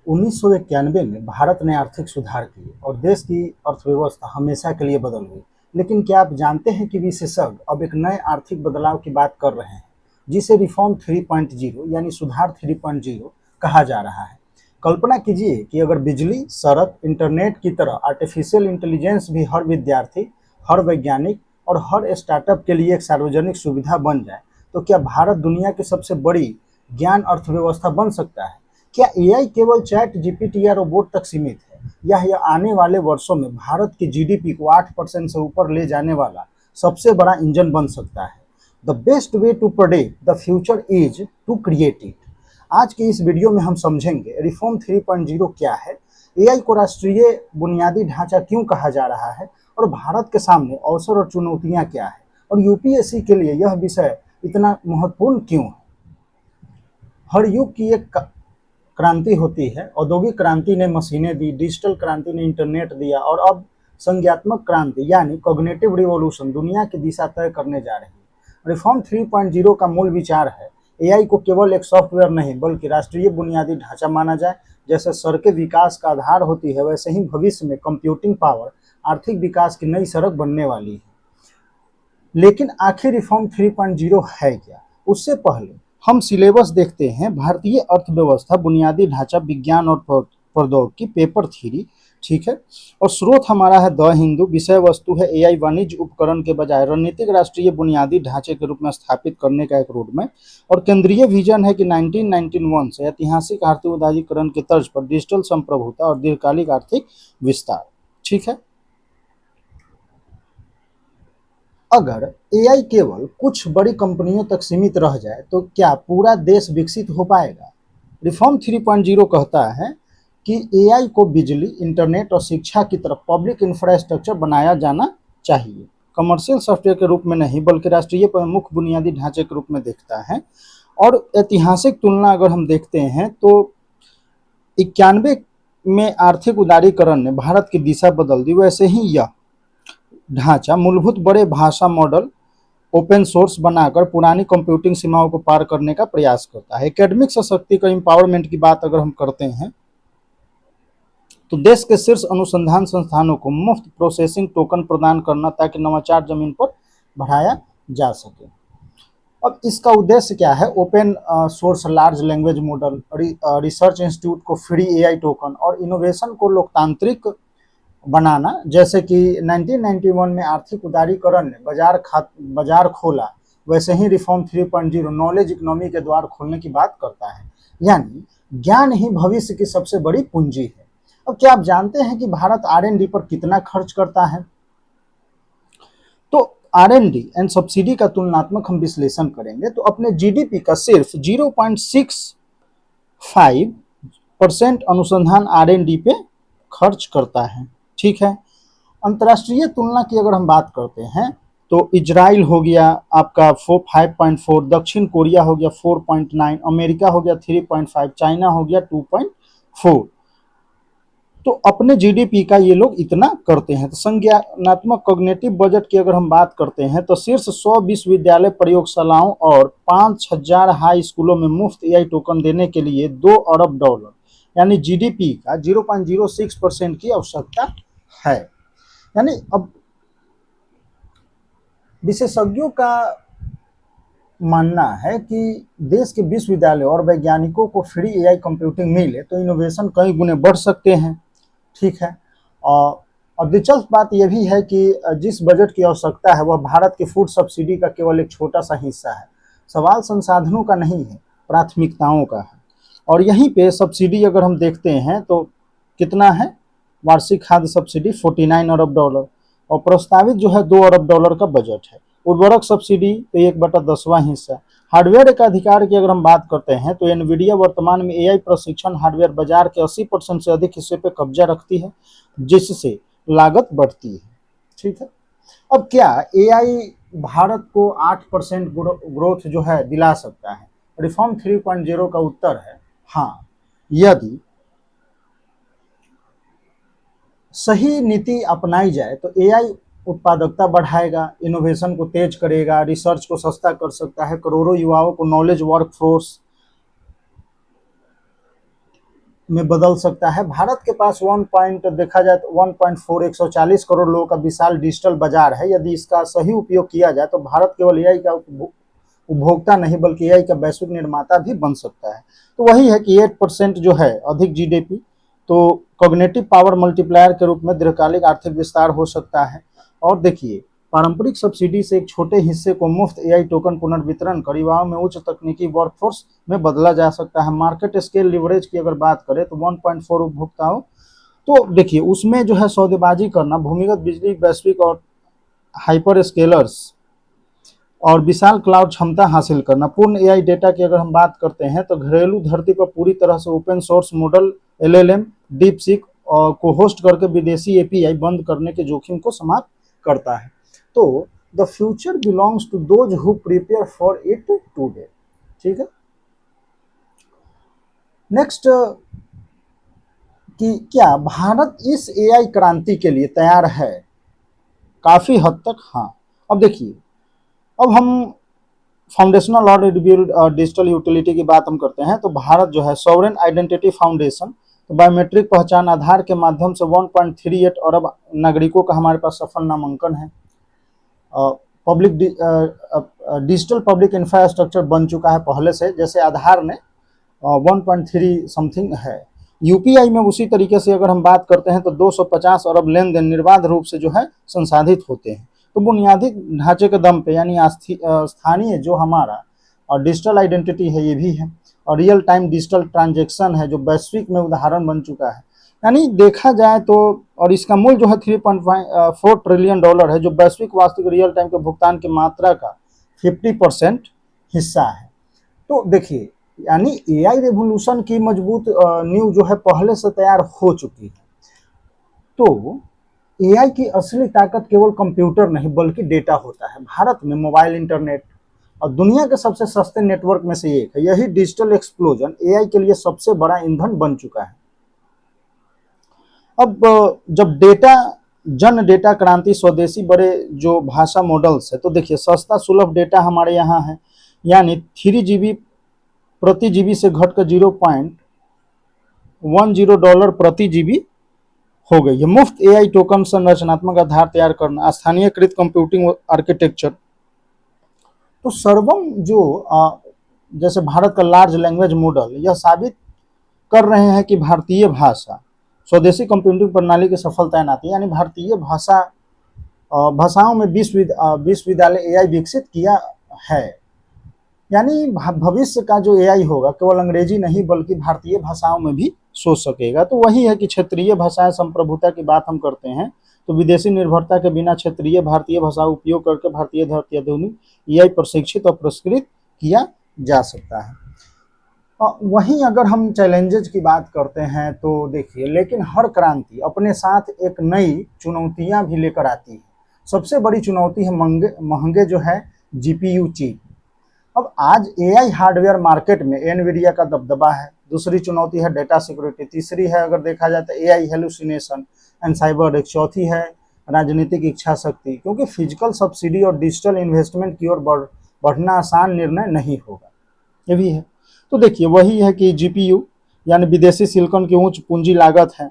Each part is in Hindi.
1991 में भारत ने आर्थिक सुधार किए और देश की अर्थव्यवस्था हमेशा के लिए बदल गई। लेकिन क्या आप जानते हैं कि विशेषज्ञ अब एक नए आर्थिक बदलाव की बात कर रहे हैं, जिसे रिफॉर्म 3.0 यानी सुधार 3.0 कहा जा रहा है। कल्पना कीजिए कि अगर बिजली, सड़क, इंटरनेट की तरह आर्टिफिशियल इंटेलिजेंस भी हर विद्यार्थी, हर वैज्ञानिक और हर स्टार्टअप के लिए एक सार्वजनिक सुविधा बन जाए, तो क्या भारत दुनिया की सबसे बड़ी ज्ञान अर्थव्यवस्था बन सकता है? क्या एआई केवल चैट जीपीटी या रोबोट तक सीमित है, या यह आने वाले वर्षों में भारत की जीडीपी को 8% से ऊपर ले जाने वाला सबसे बड़ा इंजन बन सकता है? The best way to predict the future is to create it. आज की इस वीडियो में हम समझेंगे रिफॉर्म 3.0 क्या है, एआई को राष्ट्रीय बुनियादी ढांचा क्यों कहा जा रहा है, और भारत के सामने अवसर और चुनौतियां क्या है, और यूपीएससी के लिए यह विषय इतना महत्वपूर्ण क्यों है। हर युग की एक क्रांति होती है। औद्योगिक क्रांति ने मशीनें दी, डिजिटल क्रांति ने इंटरनेट दिया, और अब संज्ञात्मक क्रांति यानी कॉग्निटिव रिवॉल्यूशन दुनिया की दिशा तय करने जा रही है। रिफॉर्म 3.0 का मूल विचार है एआई को केवल एक सॉफ्टवेयर नहीं बल्कि राष्ट्रीय बुनियादी ढांचा माना जाए। जैसे सड़कें विकास का आधार होती है, वैसे ही भविष्य में कंप्यूटिंग पावर आर्थिक विकास की नई सड़क बनने वाली है। लेकिन आखिर रिफॉर्म 3.0 है क्या, उससे पहले हम सिलेबस देखते हैं। भारतीय अर्थव्यवस्था, बुनियादी ढांचा, विज्ञान और प्रौद्योगिकी, पेपर थ्योरी, ठीक है। और स्रोत हमारा है द हिंदू। विषय वस्तु है एआई वाणिज्य उपकरण के बजाय रणनीतिक राष्ट्रीय बुनियादी ढांचे के रूप में स्थापित करने का एक रोडमैप। और केंद्रीय विजन है कि 1991 से ऐतिहासिक आर्थिक उदारीकरण की तर्ज पर डिजिटल संप्रभुता और दीर्घकालिक आर्थिक विस्तार, ठीक है। अगर एआई केवल कुछ बड़ी कंपनियों तक सीमित रह जाए तो क्या पूरा देश विकसित हो पाएगा? रिफॉर्म 3.0 कहता है कि एआई को बिजली, इंटरनेट और शिक्षा की तरफ पब्लिक इंफ्रास्ट्रक्चर बनाया जाना चाहिए। कमर्शियल सॉफ्टवेयर के रूप में नहीं बल्कि राष्ट्रीय प्रमुख बुनियादी ढांचे के रूप में देखता है। और ऐतिहासिक तुलना अगर हम देखते हैं तो 91 में आर्थिक उदारीकरण ने भारत की दिशा बदल दी, वैसे ही यह ढांचा मूलभूत बड़े भाषा मॉडल ओपन सोर्स बनाकर पुरानी कंप्यूटिंग सीमाओं को पार करने का प्रयास करता है। एकेडमिक सशक्तिकरण, एम्पावरमेंट की बात अगर हम करते हैं तो देश के शीर्ष अनुसंधान संस्थानों को मुफ्त प्रोसेसिंग टोकन प्रदान करना ताकि नवाचार जमीन पर बढ़ाया जा सके। अब इसका उद्देश्य क्या है? Open source large language model, research institute को फ्री एआई टोकन और इनोवेशन को लोकतांत्रिक बनाना। जैसे कि 1991 में आर्थिक उदारीकरण ने बाजार खोला, वैसे ही रिफॉर्म 3.0 नॉलेज इकोनॉमी के द्वार खोलने की बात करता है। यानी ज्ञान ही भविष्य की सबसे बड़ी पूंजी है। अब क्या आप जानते हैं कि भारत आर&डी पर कितना खर्च करता है? तो आर&डी एंड सब्सिडी का तुलनात्मक हम विश्लेषण करेंगे तो अपने जीडीपी का सिर्फ 0.65% अनुसंधान आर&डी पे खर्च करता है, ठीक है। अंतर्राष्ट्रीय तुलना की अगर हम बात करते हैं तो इजराइल हो गया आपका 5.4, दक्षिण कोरिया हो गया 4.9, अमेरिका हो गया 3.5, चाइना हो गया 2.4। तो अपने जीडीपी का ये लोग इतना करते हैं। तो संज्ञानात्मक कॉग्निटिव बजट की अगर हम बात करते हैं तो शीर्ष 100 विश्वविद्यालय प्रयोगशालाओं और 5000 हाई स्कूलों में मुफ्त एआई टोकन देने के लिए $2 अरब यानी जीडीपी का 0.06% की आवश्यकता है। यानी अब विशेषज्ञों का मानना है कि देश के विश्वविद्यालयों और वैज्ञानिकों को फ्री एआई कंप्यूटिंग मिले तो इनोवेशन कई गुने बढ़ सकते हैं, ठीक है। और दिलचस्प बात यह भी है कि जिस बजट की आवश्यकता है वह भारत की फूड सब्सिडी का केवल एक छोटा सा हिस्सा है। सवाल संसाधनों का नहीं है, प्राथमिकताओं का है। और यहीं पे सब्सिडी अगर हम देखते हैं तो कितना है, वार्षिक खाद्य सब्सिडी $49 अरब, और प्रस्तावित जो है $2 अरब का बजट है। उर्वरक सब्सिडी तो 1/10वां हिस्सा। हार्डवेयर के अधिकार की अगर हम बात करते हैं तो एनवीडिया वर्तमान में एआई प्रशिक्षण हार्डवेयर बाजार के 80% से अधिक हिस्से पर कब्जा रखती है, जिससे लागत बढ़ती है, ठीक है। अब क्या एआई भारत को 8% ग्रोथ जो है दिला सकता है? रिफॉर्म 3.0 का उत्तर है हाँ, यदि सही नीति अपनाई जाए तो एआई उत्पादकता बढ़ाएगा, इनोवेशन को तेज करेगा, रिसर्च को सस्ता कर सकता है, करोड़ों युवाओं को नॉलेज वर्कफोर्स में बदल सकता है। भारत के पास 1 पॉइंट देखा जाए तो 1.4 140 करोड़ लोगों का विशाल डिजिटल बाजार है। यदि इसका सही उपयोग किया जाए तो भारत केवल एआई का उपभोक्ता नहीं बल्कि एआई का वैश्विक निर्माता भी बन सकता है। तो वही है कि 8% जो है अधिक जीडीपी, तो कॉग्निटिव पावर मल्टीप्लायर के रूप में दीर्घकालिक आर्थिक विस्तार हो सकता है। और देखिए, पारंपरिक सब्सिडी से एक छोटे हिस्से को मुफ्त एआई टोकन पुनर्वितरण कर युवाओं में उच्च तकनीकी वर्कफोर्स में बदला जा सकता है। मार्केट स्केल लिवरेज की अगर बात करें तो 1.4 उपभोक्ताओं, तो देखिए उसमें जो है सौदेबाजी करना, भूमिगत बिजली, वैश्विक और हाइपर स्केलर्स और विशाल क्लाउड क्षमता हासिल करना। पूर्ण एआई डेटा की अगर हम बात करते हैं तो घरेलू धरती पर पूरी तरह से open source model LLM deep seek को होस्ट करके विदेशी एपीआई बंद करने के जोखिम को समाप्त करता है। तो the future belongs to those who prepare for it today. ठीक है, नेक्स्ट कि क्या भारत इस एआई क्रांति के लिए तैयार है? काफी हद तक हाँ। अब देखिए, अब हम फाउंडेशनल और डिजिटल यूटिलिटी की बात हम करते हैं तो भारत जो है सॉवरेन आइडेंटिटी फाउंडेशन, तो बायोमेट्रिक पहचान आधार के माध्यम से 1.38 अरब नागरिकों का हमारे पास सफल नामांकन है। पब्लिक डिजिटल पब्लिक इंफ्रास्ट्रक्चर बन चुका है पहले से, जैसे आधार ने 1.3 समथिंग है। यूपीआई में उसी तरीके से अगर हम बात करते हैं तो 250 अरब लेन देन निर्बाध रूप से जो है संसाधित होते हैं। तो बुनियादी ढांचे के दम पे यानी स्थानीय जो हमारा और डिजिटल आइडेंटिटी है ये भी है, और रियल टाइम डिजिटल ट्रांजेक्शन है जो वैश्विक में उदाहरण बन चुका है। यानी देखा जाए तो, और इसका मूल्य जो है 3.4 ट्रिलियन डॉलर है जो वैश्विक वास्तविक रियल टाइम के भुगतान की मात्रा का 50% हिस्सा है। तो देखिए, यानी एआई रेवोल्यूशन की मजबूत नींव जो है पहले से तैयार हो चुकी है। तो एआई की असली ताकत केवल कंप्यूटर नहीं बल्कि डेटा होता है। भारत में मोबाइल इंटरनेट और दुनिया के सबसे सस्ते नेटवर्क में से एक है। यही डिजिटल एक्सप्लोजन एआई के लिए सबसे बड़ा ईंधन बन चुका है। अब जब जन डेटा क्रांति, स्वदेशी बड़े जो भाषा मॉडल्स है, तो देखिए सस्ता सुलभ डेटा हमारे यहाँ है, यानी 3 GB प्रति जीबी से घटकर 0.10 डॉलर प्रति जीबी हो गई है। मुफ्त एआई टोकन संरचनात्मक आधार तैयार करना, स्थानीयकृत कंप्यूटिंग आर्किटेक्चर। तो सर्वम जो जैसे भारत का लार्ज लैंग्वेज मॉडल यह साबित कर रहे हैं कि भारतीय भाषा स्वदेशी कंप्यूटिंग प्रणाली की सफल तैनाती, यानी भारतीय भाषाओं में विश्वविद्यालय एआई विकसित किया है। यानी भविष्य का जो एआई होगा केवल अंग्रेजी नहीं बल्कि भारतीय भाषाओं में भी सोच सकेगा। तो वही है कि क्षेत्रीय भाषाएं संप्रभुता की बात हम करते हैं तो विदेशी निर्भरता के बिना क्षेत्रीय भारतीय भाषा उपयोग करके भारतीय धरती आधुनिक एआई प्रशिक्षित और पुरस्कृत किया जा सकता है। वहीं अगर हम चैलेंजेस की बात करते हैं तो देखिए, लेकिन हर क्रांति अपने साथ एक नई चुनौतियां भी लेकर आती है। सबसे बड़ी चुनौती है महंगे जो है जीपीयू चिप। अब आज एआई हार्डवेयर मार्केट में एनवीडिया का दबदबा है। दूसरी चुनौती है डेटा सिक्योरिटी। तीसरी है अगर देखा जाए तो AI hallucination and cyber risk. चौथी है राजनीतिक इच्छा शक्ति, क्योंकि फिजिकल सब्सिडी और डिजिटल इन्वेस्टमेंट की ओर बढ़ना आसान निर्णय नहीं होगा, ये भी है। तो देखिए, वही है कि जीपीयू यानी विदेशी सिलिकॉन की उच्च पूंजी लागत है,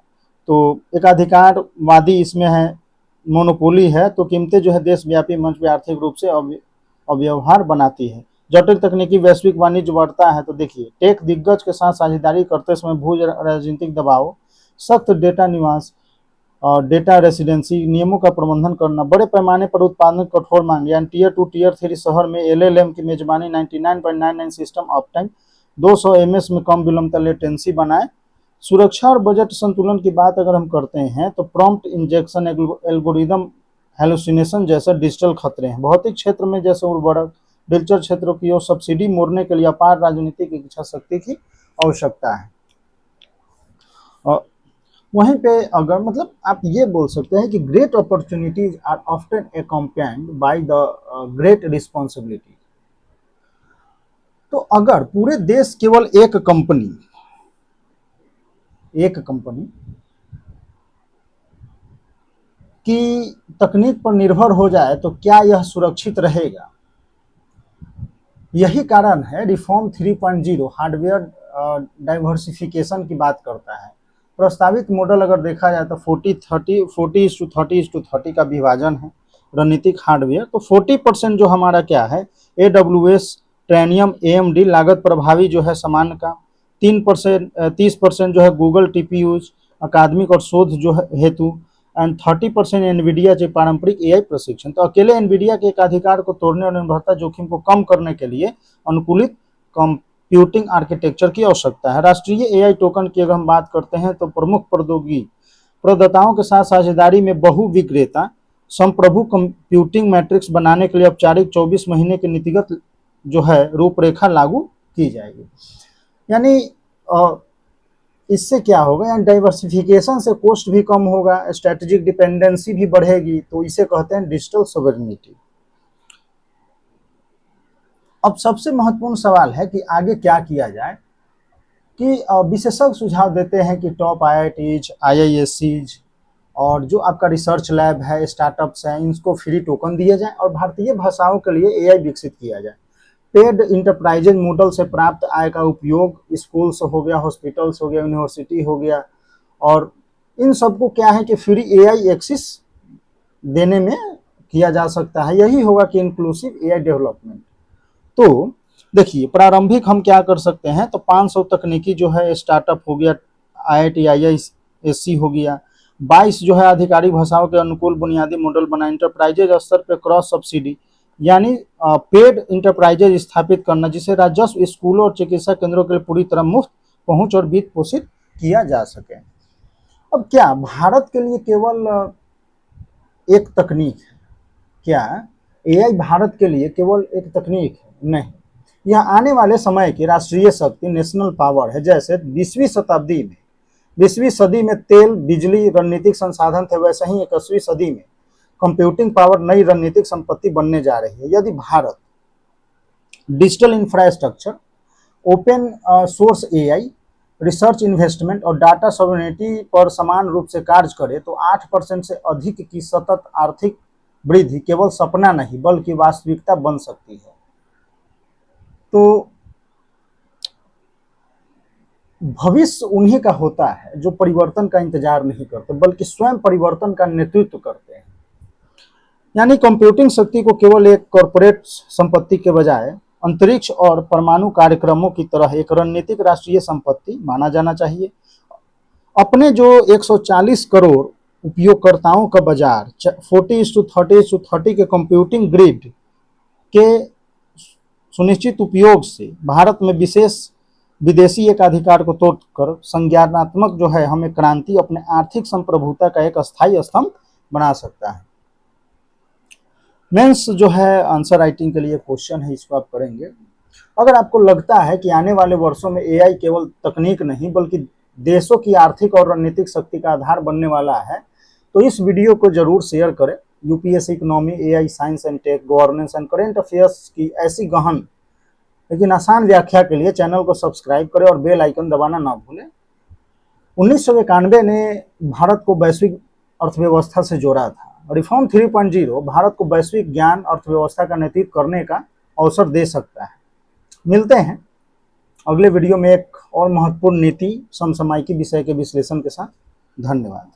तो एकाधिकारवादी इसमें है, मोनोपोली है, तो कीमतें जो है देशव्यापी मंच पर आर्थिक रूप से अव्यवहार बनाती है। जटिल तकनीकी वैश्विक वाणिज्य बढ़ता है। तो देखिए, टेक दिग्गज के साथ साझेदारी करते समय भू राजनीतिक दबाव, सख्त डेटा निवास और डेटा रेसिडेंसी नियमों का प्रबंधन करना, बड़े पैमाने पर उत्पादन कठोर मांग, यानी टियर 2 टियर 3 शहर में एलएलएम की मेजबानी, 99.99 सिस्टम अपटाइम, 200 ms में कम विलंबता लेटेंसी बनाए। सुरक्षा और बजट संतुलन की बात अगर हम करते हैं तो प्रॉम्प्ट इंजेक्शन एल्गोरिदम हेलुसिनेशन जैसे डिजिटल खतरे हैं। भौतिक क्षेत्र में जैसे उर्वरक, डिजिटल क्षेत्रों की ओर सब्सिडी मोड़ने के लिए अपार राजनीतिक इच्छा शक्ति की आवश्यकता है। और वहीं पे अगर मतलब आप ये बोल सकते हैं कि great opportunities are often accompanied by the great responsibility. तो अगर पूरे देश केवल एक कंपनी की तकनीक पर निर्भर हो जाए तो क्या यह सुरक्षित रहेगा? यही कारण है रिफॉर्म 3.0 हार्डवेयर डाइवर्सिफिकेशन की बात करता है। प्रस्तावित मॉडल अगर देखा जाए तो 40-30 का विभाजन है रणनीतिक हार्डवेयर। तो 40% जो हमारा क्या है AWS, ट्रेनियम, AMD लागत प्रभावी जो है सामान्य का, 30% जो है गूगल TPUs अकादमिक और शोध जो है हेतु, एंड 30% एनवीडिया जो पारंपरिक AI प्रशिक्षण। तो अकेले एनवीडिया के एकाधिकार को तोड़ने और निर्भरता जोखिम को कम करने के लिए अनुकूलित कंप्यूटिंग आर्किटेक्चर की आवश्यकता है। राष्ट्रीय AI टोकन की अगर हम बात करते हैं तो प्रमुख प्रौद्योगिकी प्रदाताओं के साथ साझेदारी में बहु विक्रेता संप्रभु कंप्यूटिंग मैट्रिक्स बनाने के लिए औपचारिक 24 महीने की नीतिगत जो है रूपरेखा लागू की जाएगी। यानी इससे क्या होगा, यानी डाइवर्सिफिकेशन से कॉस्ट भी कम होगा, स्ट्रेटेजिक डिपेंडेंसी भी बढ़ेगी। तो इसे कहते हैं डिजिटल सॉवरेनिटी। अब सबसे महत्वपूर्ण सवाल है कि आगे क्या किया जाए, कि विशेषज्ञ सुझाव देते हैं कि टॉप IITs, IISCs और जो आपका रिसर्च लैब है, स्टार्टअप्स हैं, इनको फ्री टोकन दिए जाए और भारतीय भाषाओं के लिए AI विकसित किया जाए। पेड इंटरप्राइजेज मॉडल से प्राप्त आय का उपयोग स्कूल्स हो गया, हॉस्पिटल्स हो गया, यूनिवर्सिटी हो गया, और इन सबको क्या है कि फ्री AI एक्सेस देने में किया जा सकता है। यही होगा कि इंक्लूसिव AI डेवलपमेंट। तो देखिए प्रारंभिक हम क्या कर सकते हैं, तो 500 तकनीकी जो है स्टार्टअप हो गया, IIT IISc हो गया, 22 जो है आधिकारिक भाषाओं के अनुकूल बुनियादी मॉडल बना, इंटरप्राइजेज स्तर पर क्रॉस सब्सिडी यानी पेड इंटरप्राइजेज स्थापित करना, जिसे राजस्व स्कूलों और चिकित्सा केंद्रों के लिए पूरी तरह मुफ्त पहुंच और वित्त पोषित किया जा सके। अब क्या भारत के लिए केवल एक तकनीक है? क्या AI भारत के लिए केवल एक तकनीक है? नहीं, यह आने वाले समय की राष्ट्रीय शक्ति, नेशनल पावर है। जैसे 20वीं सदी में तेल, बिजली रणनीतिक संसाधन थे, वैसे ही 21वीं सदी में कंप्यूटिंग पावर नई रणनीतिक संपत्ति बनने जा रही है। यदि Bharat digital infrastructure, open source AI, research investment और डाटा सॉवरेनिटी पर समान रूप से कार्य करे तो 8% से अधिक की सतत आर्थिक वृद्धि केवल सपना नहीं बल्कि वास्तविकता बन सकती है। तो भविष्य उन्हीं का होता है जो परिवर्तन का इंतजार नहीं करते बल्कि स्वयं परिवर्तन का नेतृत्व करते हैं। यानी कंप्यूटिंग शक्ति को केवल एक कॉर्पोरेट संपत्ति के बजाय अंतरिक्ष और परमाणु कार्यक्रमों की तरह एक रणनीतिक राष्ट्रीय संपत्ति माना जाना चाहिए। अपने जो 140 करोड़ उपयोगकर्ताओं का बाजार 40:30 के कंप्यूटिंग ग्रिड के सुनिश्चित उपयोग से भारत में विदेशी एकाधिकार को तोड़कर संज्ञानात्मक जो है हमें क्रांति अपने आर्थिक संप्रभुता का एक अस्थायी स्तंभ बना सकता है। मेंस जो है आंसर राइटिंग के लिए क्वेश्चन है, इसको आप करेंगे। अगर आपको लगता है कि आने वाले वर्षों में AI केवल तकनीक नहीं बल्कि देशों की आर्थिक और रणनीतिक शक्ति का आधार बनने वाला है तो इस वीडियो को जरूर शेयर करें। UPSC economy, AI, science and tech, governance and current affairs की ऐसी गहन लेकिन आसान व्याख्या के लिए चैनल को सब्सक्राइब करें और बेल आइकन दबाना ना भूलें। 1991 ने भारत को वैश्विक अर्थव्यवस्था से जोड़ा था। रिफॉर्म 3.0 भारत को वैश्विक ज्ञान अर्थव्यवस्था का नेतृत्व करने का अवसर दे सकता है। मिलते हैं अगले वीडियो में एक और महत्वपूर्ण नीति समसामयिकी विषय के विश्लेषण के साथ। धन्यवाद।